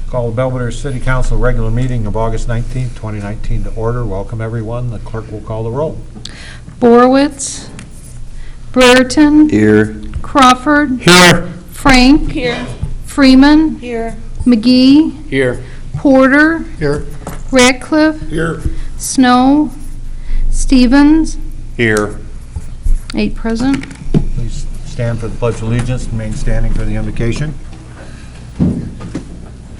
Call the Belvidere City Council regular meeting of August 19th, 2019 to order. Welcome everyone. The clerk will call the roll. Borowitz. Brereton. Here. Crawford. Here. Frank. Here. Freeman. Here. McGee. Here. Porter. Here. Ratcliffe. Here. Snow. Stevens. Here. 8 present. Please stand for the Pledge of Allegiance and remain standing for the invocation.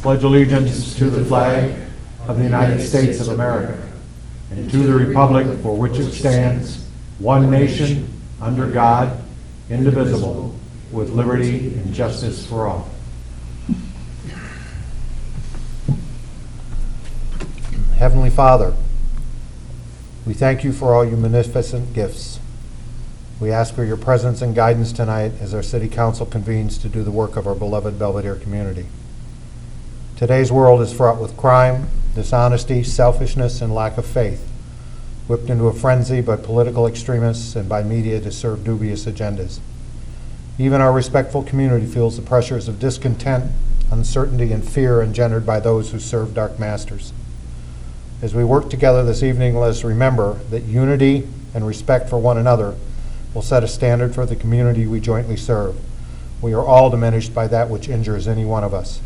Pledge allegiance to the flag of the United States of America and to the republic for which it stands, one nation, under God, indivisible, with liberty and justice for all. Heavenly Father, we thank you for all your magnificent gifts. We ask for your presence and guidance tonight as our City Council convenes to do the work of our beloved Belvidere community. Today's world is fraught with crime, dishonesty, selfishness, and lack of faith, whipped into a frenzy by political extremists and by media to serve dubious agendas. Even our respectful community feels the pressures of discontent, uncertainty, and fear engendered by those who serve dark masters. As we work together this evening, let us remember that unity and respect for one another will set a standard for the community we jointly serve. We are all diminished by that which injures any one of us.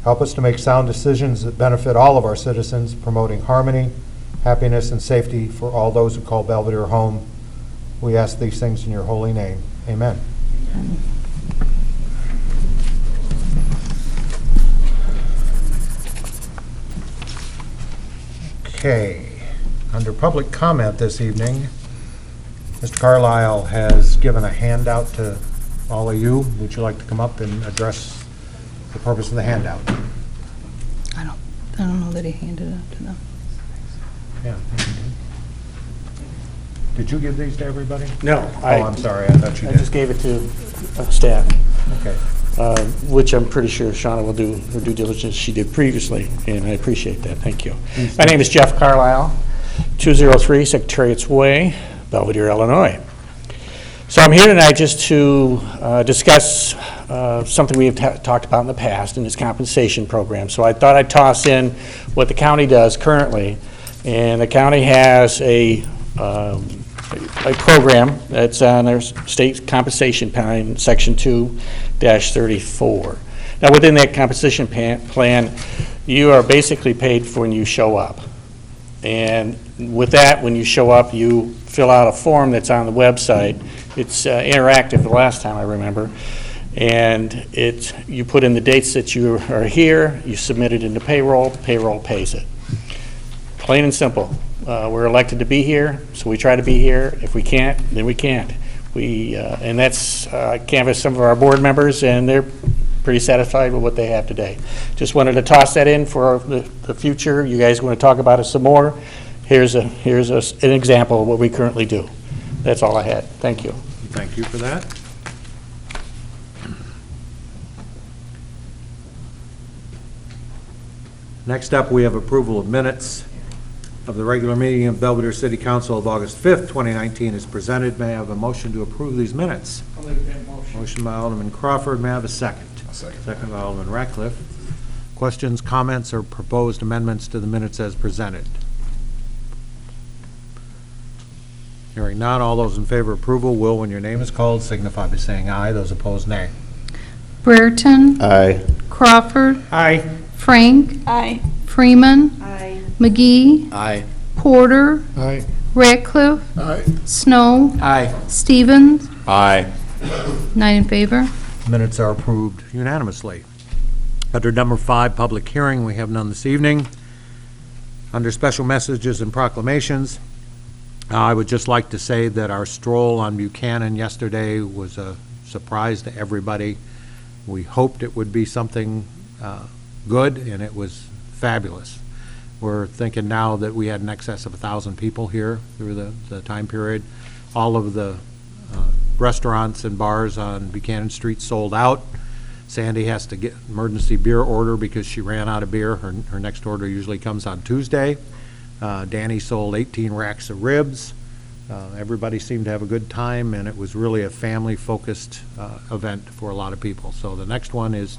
Help us to make sound decisions that benefit all of our citizens, promoting harmony, happiness, and safety for all those who call Belvidere home. We ask these things in your holy name. Amen. Okay. Under public comment this evening, Mr. Carlisle has given a handout to all of you. Would you like to come up and address the purpose of the handout? I don't know that he handed it to them. Yeah. Did you give these to everybody? No. I'm sorry. I thought you I did. just gave it to staff, Okay. which I'm pretty sure Shauna will do her due diligence she did previously, and I appreciate that. Thank you. My name is Jeff Carlisle, 203 Secretariat's Way, Belvidere, Illinois. So I'm here tonight just to discuss something we have talked about in the past in this compensation program. So I thought I'd toss in what the county does currently. And the county has a program that's on their state compensation plan, Section 2-34. Now within that compensation plan, you are basically paid for when you show up. And with that, when you show up, you fill out a form that's on the website. It's interactive the last time I remember. And you put in the dates that you are here, you submit it into payroll pays it. Plain and simple. We're elected to be here, so we try to be here. If we can't, then we can't. And that's canvassed some of our board members, and they're pretty satisfied with what they have today. Just wanted to toss that in for the future. You guys want to talk about it some more? Here's an example of what we currently do. That's all I had. Thank you. Thank you for that. Next up, we have approval of minutes of the regular meeting of Belvidere City Council of August 5th, 2019 is presented. May I have a motion to approve these minutes? I'll make that motion. Motion by Alderman Crawford. May I have a second? A second. Second by Alderman Ratcliffe. Questions, comments, or proposed amendments to the minutes as presented? Hearing none, all those in favor of approval will, when your name is called, signify by saying aye. Those opposed, nay. Brereton. Aye. Crawford. Aye. Frank. Aye. Freeman. Aye. McGee. Aye. Porter. Aye. Ratcliffe. Aye. Snow. Aye. Stevens. Aye. 9 in favor. Minutes are approved unanimously. Under number 5, public hearing, we have none this evening. Under special messages and proclamations, I would just like to say that our stroll on Buchanan yesterday was a surprise to everybody. We hoped it would be something good, and it was fabulous. We're thinking now that we had in excess of 1,000 people here through the time period. All of the restaurants and bars on Buchanan Street sold out. Sandy has to get emergency beer order because she ran out of beer. Her next order usually comes on Tuesday. Danny sold 18 racks of ribs. Everybody seemed to have a good time, and it was really a family-focused event for a lot of people. So the next one is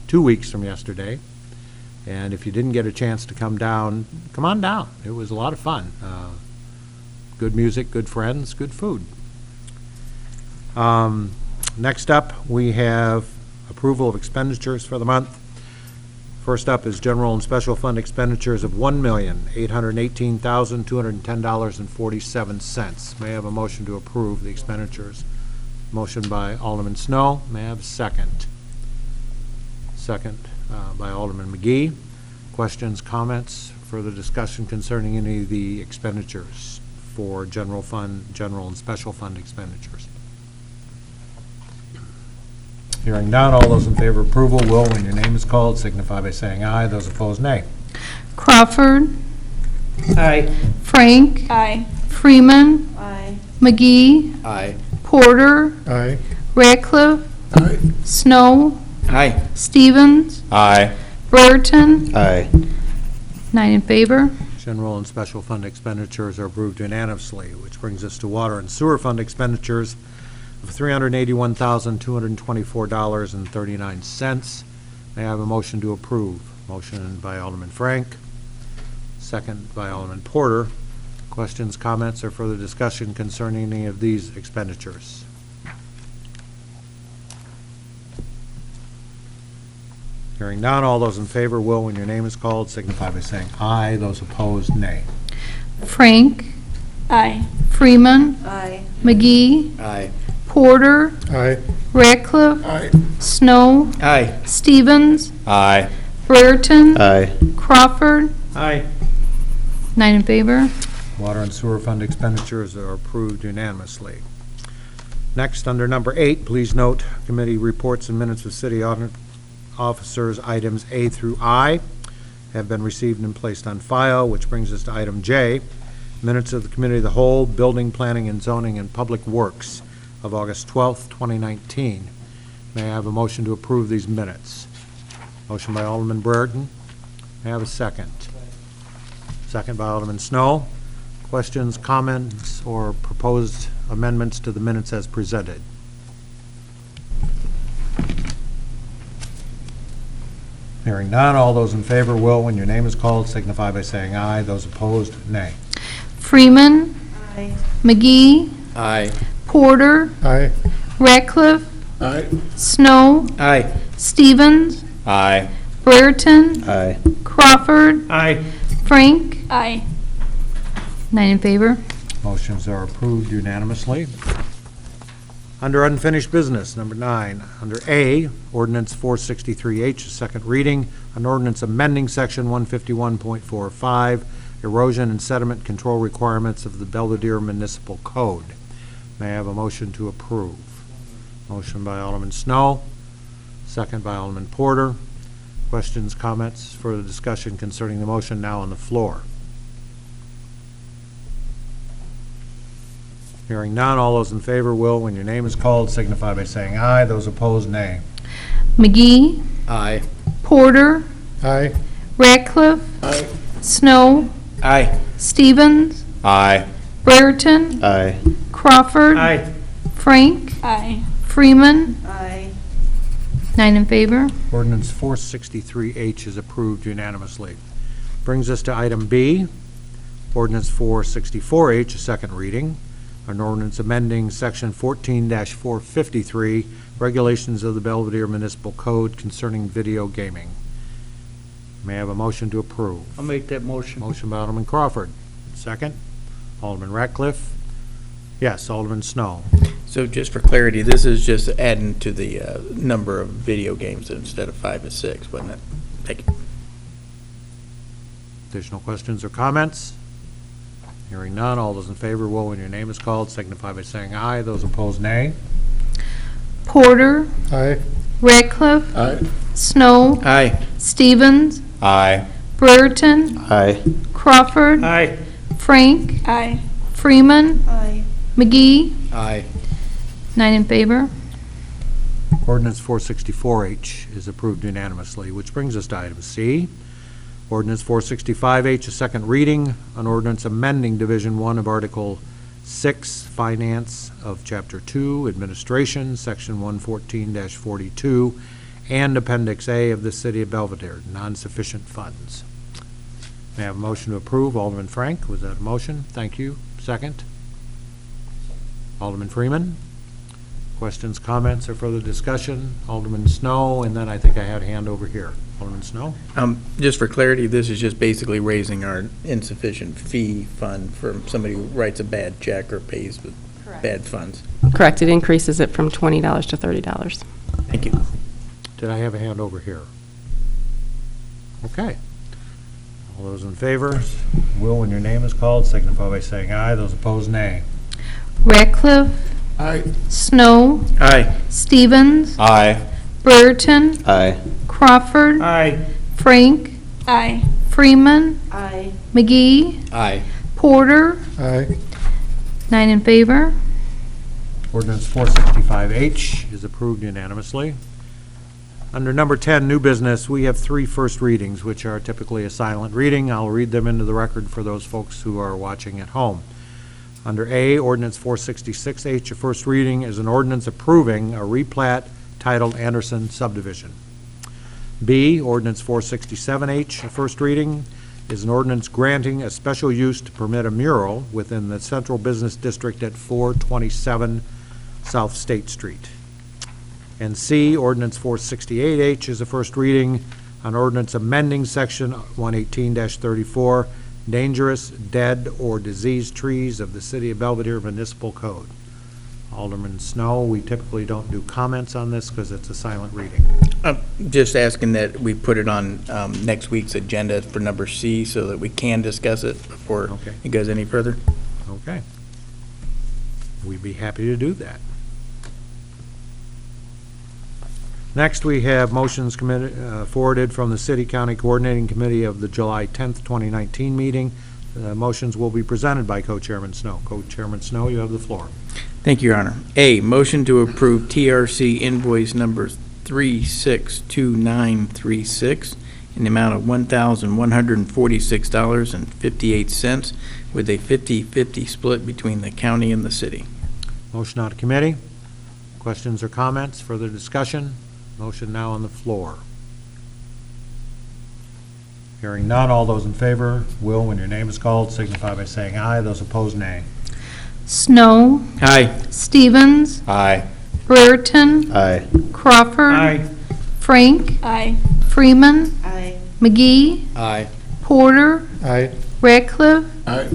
2 weeks from yesterday. And if you didn't get a chance to come down, come on down. It was a lot of fun. Good music, good friends, good food. Next up, we have approval of expenditures for the month. First up is general and special fund expenditures of $1,818,210.47. May I have a motion to approve the expenditures? Motion by Alderman Snow. May I have a second? Second by Alderman McGee. Questions, comments, further discussion concerning any of the expenditures for general and special fund expenditures? Hearing none, all those in favor of approval will, when your name is called, signify by saying aye. Those opposed, nay. Crawford. Aye. Frank. Aye. Freeman. Aye. McGee. Aye. Porter. Aye. Ratcliffe. Aye. Snow. Aye. Stevens. Aye. Brereton. Aye. 9 in favor. General and special fund expenditures are approved unanimously, which brings us to water and sewer fund expenditures of $381,224.39. May I have a motion to approve? Motion by Alderman Frank, second by Alderman Porter. Questions, comments, or further discussion concerning any of these expenditures? Hearing none, all those in favor will, when your name is called, signify by saying aye. Those opposed, nay. Frank. Aye. Freeman. Aye. McGee. Aye. Porter. Aye. Ratcliffe. Aye. Snow. Aye. Stevens. Aye. Brereton. Aye. Crawford. Aye. 9 in favor. Water and sewer fund expenditures are approved unanimously. Next, under number 8, please note committee reports and minutes of city officers, items A through I have been received and placed on file, which brings us to item J, minutes of the Committee of the Whole, Building, Planning and Zoning and Public Works of August 12th, 2019. May I have a motion to approve these minutes? Motion by Alderman Brereton. May I have a second? Second by Alderman Snow. Questions, comments, or proposed amendments to the minutes as presented? Hearing none, all those in favor will, when your name is called, signify by saying aye. Those opposed, nay. Freeman. Aye. McGee. Aye. Porter. Aye. Ratcliffe. Aye. Snow. Aye. Stevens. Aye. Brereton. Aye. Crawford. Aye. Frank. Aye. 9 in favor. Motions are approved unanimously. Under unfinished business, number 9, under A, ordinance 463H, second reading, an ordinance amending section 151.45, erosion and sediment control requirements of the Belvidere Municipal Code. May I have a motion to approve? Motion by Alderman Snow, second by Alderman Porter. Questions, comments, further discussion concerning the motion now on the floor? Hearing none, all those in favor will, when your name is called, signify by saying aye. Those opposed, nay. McGee. Aye. Porter. Aye. Ratcliffe. Aye. Snow. Aye. Stevens. Aye. Brereton. Aye. Crawford. Aye. Frank. Aye. Freeman. Aye. 9 in favor. Ordinance 463H is approved unanimously. Brings us to item B, ordinance 464H, a second reading. An ordinance amending section 14-453, regulations of the Belvidere Municipal Code concerning video gaming. May I have a motion to approve? I'll make that motion. Motion by Alderman Crawford. Second, Alderman Ratcliffe. Yes, Alderman Snow. So just for clarity, this is just adding to the number of video games instead of 5 to 6, wasn't it? Thank you. Additional questions or comments? Hearing none, all those in favor will, when your name is called, signify by saying aye. Those opposed, nay. Porter. Aye. Ratcliffe. Aye. Snow. Aye. Stevens. Aye. Brereton. Aye. Crawford. Aye. Frank. Aye. Freeman. Aye. McGee. Aye. 9 in favor. Ordinance 464H is approved unanimously, which brings us to item C. Ordinance 465H, a second reading, an ordinance amending Division 1 of Article 6, Finance of Chapter 2, Administration, Section 114-42, and Appendix A of the City of Belvidere, non-sufficient funds. May I have a motion to approve? Alderman Frank, was that a motion? Thank you. Second? Alderman Freeman? Questions, comments, or further discussion? Alderman Snow, and then I think I had a hand over here. Alderman Snow? Just for clarity, this is just basically raising our insufficient fee fund for somebody who writes a bad check or pays with bad funds. Correct, it increases it from $20 to $30. Thank you. Did I have a hand over here? Okay. All those in favor? Will, when your name is called, signify by saying aye. Those opposed, nay. Ratcliffe. Aye. Snow. Aye. Stevens. Aye. Brereton. Aye. Crawford. Aye. Frank. Aye. Freeman. Aye. McGee. Aye. Porter. Aye. 9 in favor. Ordinance 465H is approved unanimously. Under number 10, new business, we have 3 first readings, which are typically a silent reading. I'll read them into the record for those folks who are watching at home. Under A, ordinance 466H, a first reading is an ordinance approving a replat titled Anderson subdivision. B, ordinance 467H, a first reading is an ordinance granting a special use to permit a mural within the Central Business District at 427 South State Street. And C, ordinance 468H is a first reading on ordinance amending section 118-34, dangerous, dead, or diseased trees of the City of Belvidere Municipal Code. Alderman Snow, we typically don't do comments on this because it's a silent reading. Just asking that we put it on next week's agenda for number C so that we can discuss it before Okay. it goes any further. Okay. We'd be happy to do that. Next, we have motions forwarded from the City County Coordinating Committee of the July 10th, 2019 meeting. Motions will be presented by Co-Chairman Snow. Co-Chairman Snow, you have the floor. Thank you, Your Honor. A, motion to approve TRC invoice number 362936 in the amount of $1,146.58 with a 50-50 split between the county and the city. Motion out of committee. Questions or comments? Further discussion? Motion now on the floor. Hearing none, all those in favor, will, when your name is called, signify by saying aye. Those opposed, nay. Snow. Aye. Stevens. Aye. Brereton. Aye. Crawford. Frank. Aye. Freeman. Aye. McGee. Aye. Porter. Aye. Ratcliffe. Aye.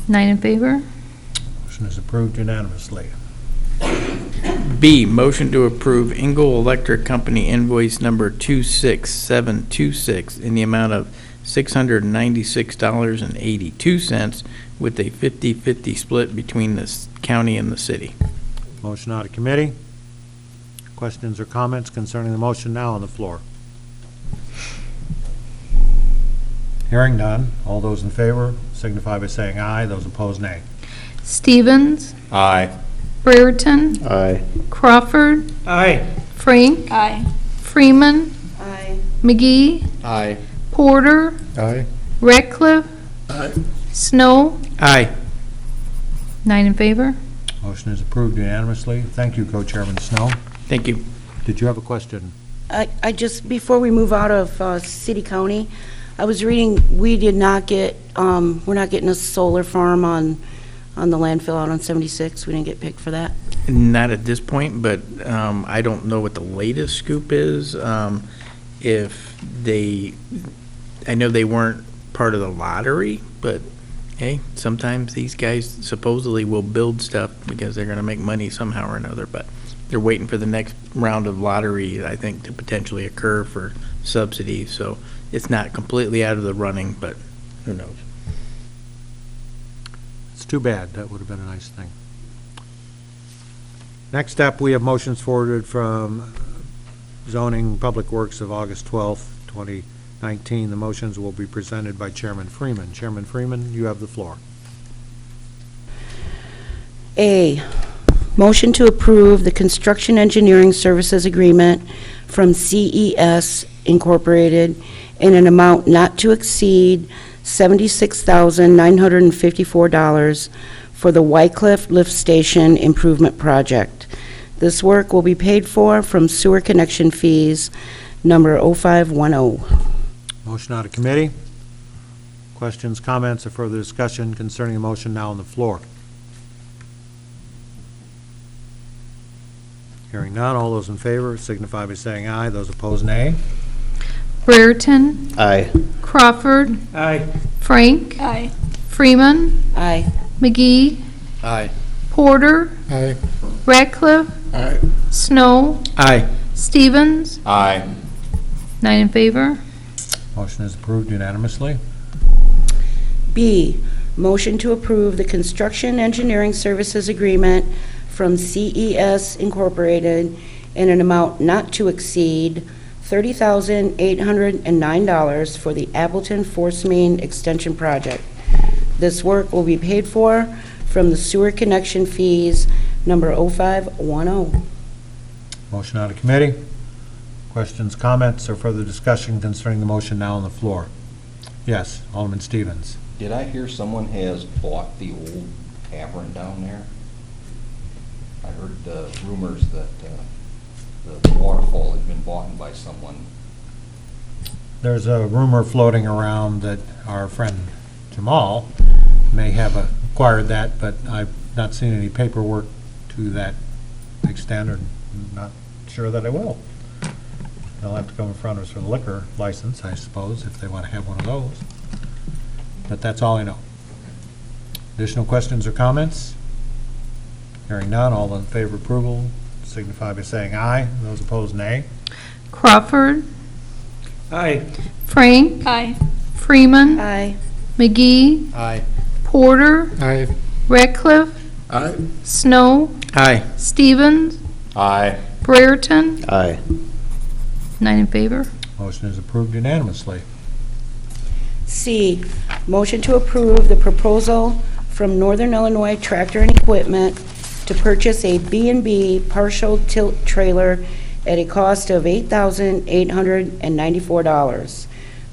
9 in favor. Motion is approved unanimously. B, motion to approve Engel Electric Company invoice number 26726 in the amount of $696.82 with a 50-50 split between the county and the city. Motion out of committee. Questions or comments concerning the motion now on the floor? Hearing none, all those in favor signify by saying aye. Those opposed, nay. Stevens. Aye. Brereton. Aye. Crawford. Aye. Frank. Aye. Freeman. Aye. McGee. Aye. Porter. Aye. Ratcliffe. Aye. Snow. Aye. 9 in favor. Motion is approved unanimously. Thank you, Co-Chairman Snow. Thank you. Did you have a question? I just, before we move out of city county, I was reading, we did not get, we're not getting a solar farm on the landfill out on 76. We didn't get picked for that. Not at this point, but I don't know what the latest scoop is. If they, I know they weren't part of the lottery, but hey, sometimes these guys supposedly will build stuff because they're going to make money somehow or another, but they're waiting for the next round of lottery, I think, to potentially occur for subsidies. So it's not completely out of the running, but who knows? It's too bad. That would have been a nice thing. Next up, we have motions forwarded from Zoning Public Works of August 12th, 2019. The motions will be presented by Chairman Freeman. Chairman Freeman, you have the floor. A, motion to approve the construction engineering services agreement from CES Incorporated in an amount not to exceed $76,954 for the Wycliffe Lift Station Improvement Project. This work will be paid for from sewer connection fees, number 0510. Motion out of committee. Questions, comments, or further discussion concerning the motion now on the floor? Hearing none, all those in favor signify by saying aye. Those opposed, nay. Brereton. Aye. Crawford. Aye. Frank. Aye. Freeman. Aye. McGee. Aye. Porter. Aye. Ratcliffe. Aye. Snow. Aye. Stevens. Aye. 9 in favor. Motion is approved unanimously. B, motion to approve the construction engineering services agreement from CES Incorporated in an amount not to exceed $30,809 for the Appleton Force Main Extension Project. This work will be paid for from the sewer connection fees, number 0510. Motion out of committee. Questions, comments, or further discussion concerning the motion now on the floor? Yes, Alderman Stevens. Did I hear someone has bought the old tavern down there? I heard rumors that the waterfall had been bought by someone. There's a rumor floating around that our friend Jamal may have acquired that, but I've not seen any paperwork to that extent, or not sure that I will. They'll have to come in front of us for the liquor license, I suppose, if they want to have one of those. But that's all I know. Additional questions or comments? Hearing none, all in favor of approval signify by saying aye. Those opposed, nay. Crawford. Aye. Frank. Aye. Freeman. Aye. McGee. Aye. Porter. Aye. Ratcliffe. Aye. Snow. Aye. Stevens. Aye. Brereton. Aye. 9 in favor. Motion is approved unanimously. C, motion to approve the proposal from Northern Illinois Tractor and Equipment to purchase a B&B partial tilt trailer at a cost of $8,894.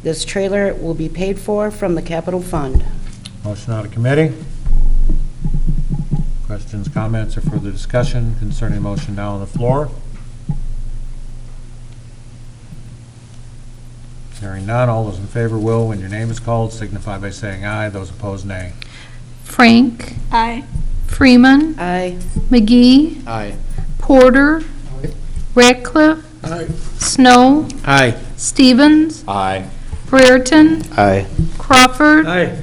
This trailer will be paid for from the capital fund. Motion out of committee. Questions, comments, or further discussion concerning the motion now on the floor? Hearing none, all those in favor will, when your name is called, signify by saying aye. Those opposed, nay. Frank. Aye. Freeman. Aye. McGee. Aye. Porter. Ratcliffe. Aye. Snow. Aye. Stevens. Aye. Brereton. Aye. Crawford. Aye.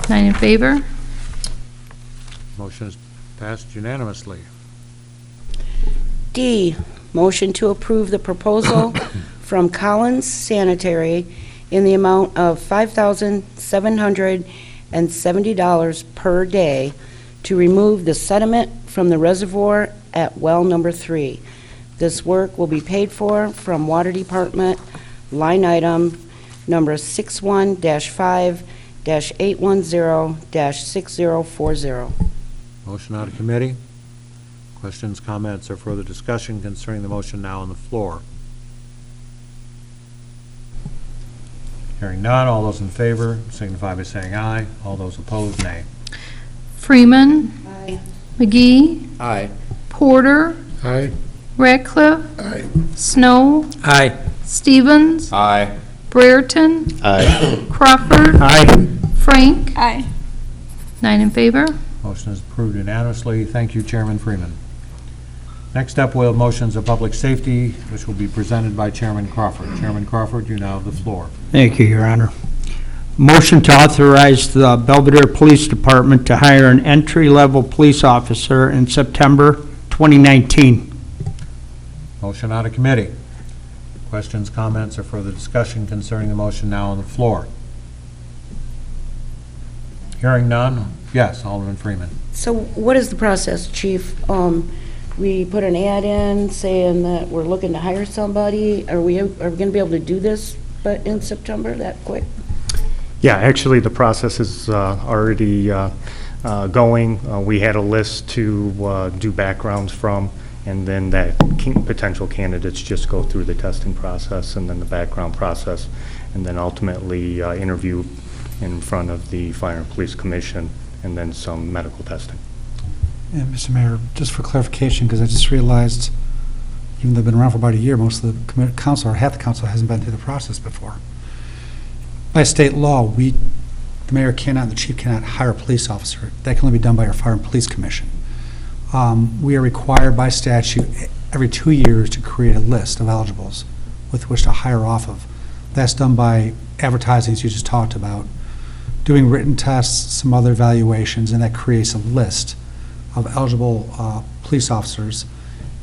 9 in favor. Motion is passed unanimously. D, motion to approve the proposal from Collins Sanitary in the amount of $5,770 per day to remove the sediment from the reservoir at well number 3. This work will be paid for from Water Department, line item number 61-5-810-6040. Motion out of committee. Questions, comments, or further discussion concerning the motion now on the floor? Hearing none, all those in favor signify by saying aye. All those opposed, nay. Freeman. Aye. McGee. Aye. Porter. Aye. Ratcliffe. Aye. Snow. Aye. Stevens. Aye. Brereton. Aye. Crawford. Aye. Frank. Aye. 9 in favor. Motion is approved unanimously. Thank you, Chairman Freeman. Next up, we'll have motions of public safety, which will be presented by Chairman Crawford. Chairman Crawford, you now have the floor. Thank you, Your Honor. Motion to authorize the Belvidere Police Department to hire an entry-level police officer in September 2019. Motion out of committee. Questions, comments, or further discussion concerning the motion now on the floor? Hearing none. Yes, Alderman Freeman. So what is the process, Chief? We put an ad in saying that we're looking to hire somebody. Are we going to be able to do this but in September, that quick? Yeah, actually, the process is already going. We had a list to do backgrounds from, and then that potential candidates just go through the testing process and then the background process, and then ultimately interview in front of the Fire and Police Commission, and then some medical testing. And Mr. Mayor, just for clarification, because I just realized, even though I've been around for about a year, most of the council, or half the council, hasn't been through the process before. By state law, the mayor cannot, and the chief cannot hire a police officer. That can only be done by our Fire and Police Commission. We are required by statute every 2 years to create a list of eligibles with which to hire off of. That's done by advertising, as you just talked about, doing written tests, some other evaluations, and that creates a list of eligible police officers,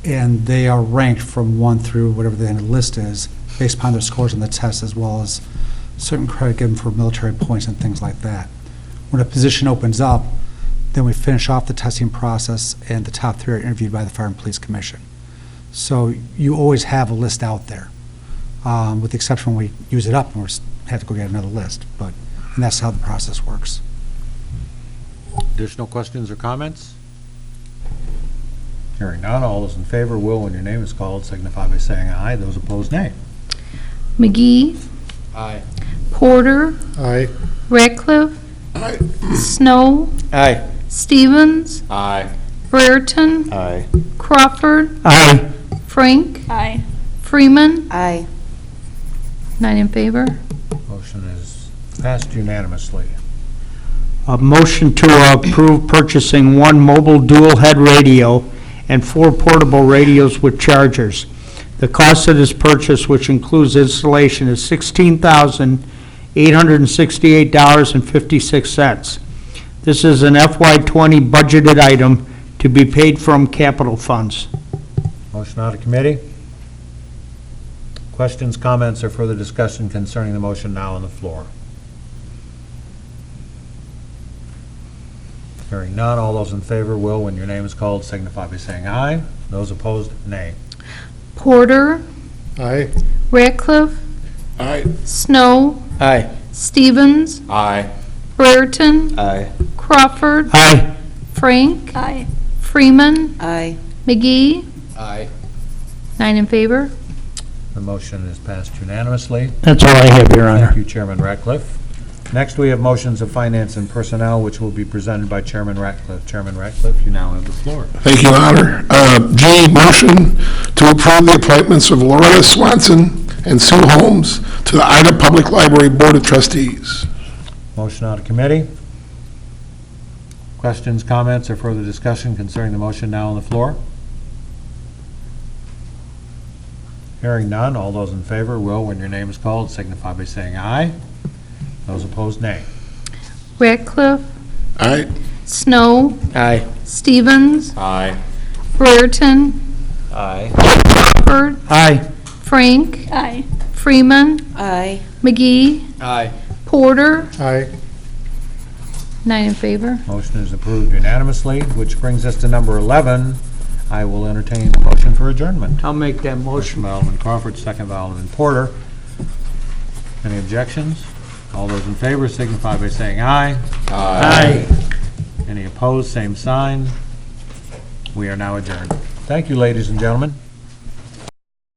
and they are ranked from 1 through whatever the end of the list is, based upon their scores on the test, as well as certain credit given for military points and things like that. When a position opens up, then we finish off the testing process, and the top 3 are interviewed by the Fire and Police Commission. So you always have a list out there, with the exception when we use it up and we have to go get another list, and that's how the process works. Additional questions or comments? Hearing none, all those in favor will, when your name is called, signify by saying aye. Those opposed, nay. McGee, Aye. Porter, Aye. Ratcliffe, Snow, Aye. Stevens, Aye. Brereton, Aye. Crawford, Aye. Frank, Aye. Freeman, Aye. 9 in favor. Motion is passed unanimously. A motion to approve purchasing 1 mobile dual-head radio and 4 portable radios with chargers. The cost of this purchase, which includes installation, is $16,868.56. This is an FY20 budgeted item to be paid from capital funds. Motion out of committee. Questions, comments, or further discussion concerning the motion now on the floor? Hearing none, all those in favor will, when your name is called, signify by saying aye. Those opposed, nay. Porter, Aye. Ratcliffe, Aye. Snow, Aye. Stevens, Aye. Brereton, Aye. Crawford, Aye. Frank, Aye. Freeman, Aye. McGee, Aye. 9 in favor. The motion is passed unanimously. That's all I have, Your Honor. Thank you, Chairman Ratcliffe. Next, we have motions of finance and personnel, which will be presented by Chairman Ratcliffe. Chairman Ratcliffe, you now have the floor. Thank you, Your Honor. G, motion to approve the appointments of Loretta Swanson and Sue Holmes to the Ida Public Library Board of Trustees. Motion out of committee. Questions, comments, or further discussion concerning the motion now on the floor? Hearing none, all those in favor will, when your name is called, signify by saying aye. Those opposed, nay. Ratcliffe, Aye. Snow, Aye. Stevens, Aye. Brereton, Aye. Crawford, Aye. Frank, Aye. Freeman, Aye. McGee, Aye. Porter, Aye. 9 in favor. Motion is approved unanimously, which brings us to number 11. I will entertain a motion for adjournment. I'll make that Motion motion. by Alderman Crawford, second by Alderman Porter. Any objections? All those in favor signify by saying aye. Aye. Any opposed, same sign. We are now adjourned. Thank you, ladies and gentlemen.